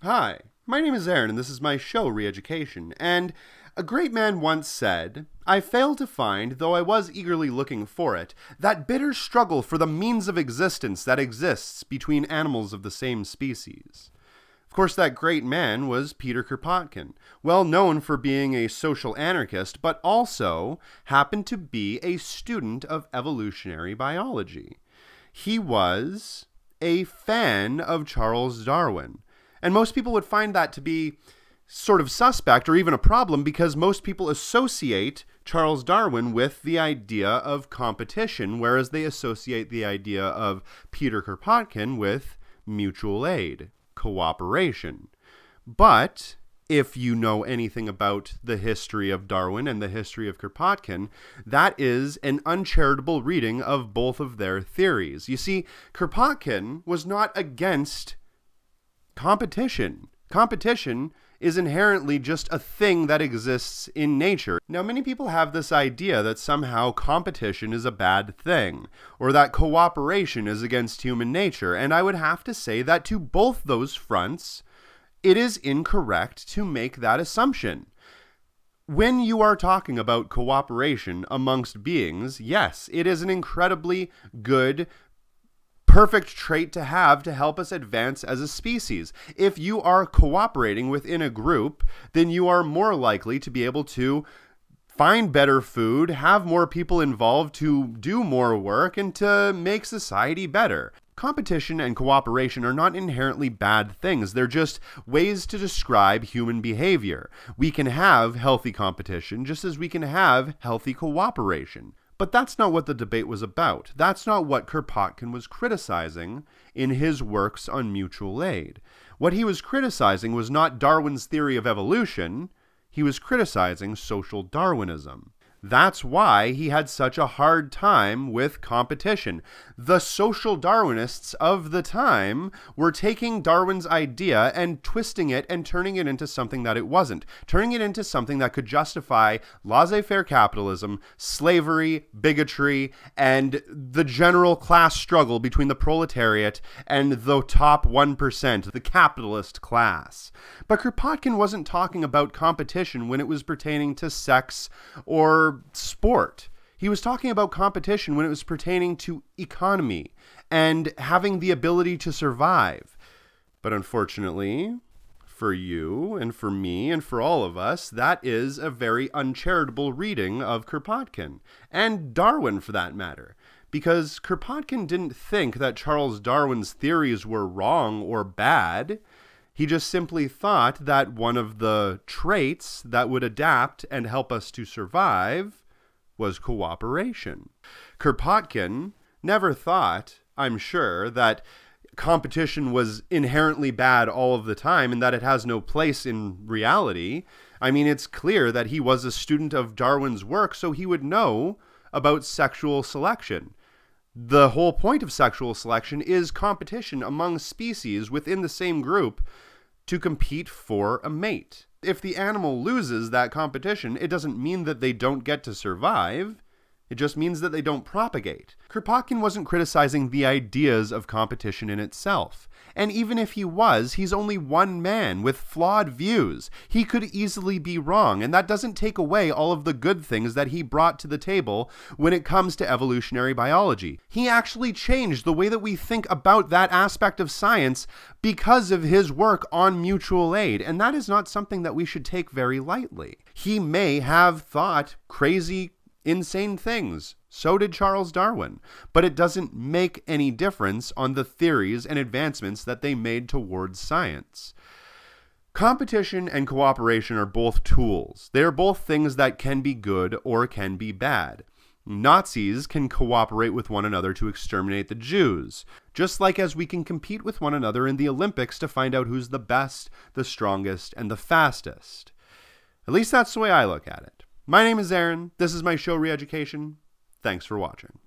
Hi, my name is Aaron and this is my show, Re-Education, and a great man once said, "I fail to find, though I was eagerly looking for it, that bitter struggle for the means of existence that exists between animals of the same species." Of course, that great man was Peter Kropotkin, well known for being a social anarchist, but also happened to be a student of evolutionary biology. He was a fan of Charles Darwin. And most people would find that to be sort of suspect or even a problem because most people associate Charles Darwin with the idea of competition, whereas they associate the idea of Peter Kropotkin with mutual aid, cooperation. But if you know anything about the history of Darwin and the history of Kropotkin, that is an uncharitable reading of both of their theories. You see, Kropotkin was not against competition. Competition is inherently just a thing that exists in nature. Now, many people have this idea that somehow competition is a bad thing, or that cooperation is against human nature, and I would have to say that to both those fronts, it is incorrect to make that assumption. When you are talking about cooperation amongst beings, yes, it is an incredibly good, perfect trait to have to help us advance as a species. If you are cooperating within a group, then you are more likely to be able to find better food, have more people involved to do more work, and to make society better. Competition and cooperation are not inherently bad things. They're just ways to describe human behavior. We can have healthy competition just as we can have healthy cooperation. But that's not what the debate was about. That's not what Kropotkin was criticizing in his works on mutual aid. What he was criticizing was not Darwin's theory of evolution. He was criticizing social Darwinism. That's why he had such a hard time with competition. The social Darwinists of the time were taking Darwin's idea and twisting it and turning it into something that it wasn't. Turning it into something that could justify laissez-faire capitalism, slavery, bigotry, and the general class struggle between the proletariat and the top 1%, the capitalist class. But Kropotkin wasn't talking about competition when it was pertaining to sex or sport. He was talking about competition when it was pertaining to economy and having the ability to survive. But unfortunately, for you and for me and for all of us, that is a very uncharitable reading of Kropotkin, and Darwin for that matter. Because Kropotkin didn't think that Charles Darwin's theories were wrong or bad. He just simply thought that one of the traits that would adapt and help us to survive was cooperation. Kropotkin never thought, I'm sure, that competition was inherently bad all of the time and that it has no place in reality. I mean, it's clear that he was a student of Darwin's work, so he would know about sexual selection. The whole point of sexual selection is competition among species within the same group to compete for a mate. If the animal loses that competition, it doesn't mean that they don't get to survive. It just means that they don't propagate. Kropotkin wasn't criticizing the ideas of competition in itself. And even if he was, he's only one man with flawed views. He could easily be wrong, and that doesn't take away all of the good things that he brought to the table when it comes to evolutionary biology. He actually changed the way that we think about that aspect of science because of his work on mutual aid, and that is not something that we should take very lightly. He may have thought crazy, insane things. So did Charles Darwin. But it doesn't make any difference on the theories and advancements that they made towards science. Competition and cooperation are both tools. They are both things that can be good or can be bad. Nazis can cooperate with one another to exterminate the Jews, just like as we can compete with one another in the Olympics to find out who's the best, the strongest, and the fastest. At least that's the way I look at it. My name is Aaron. This is my show, Re-Education. Thanks for watching.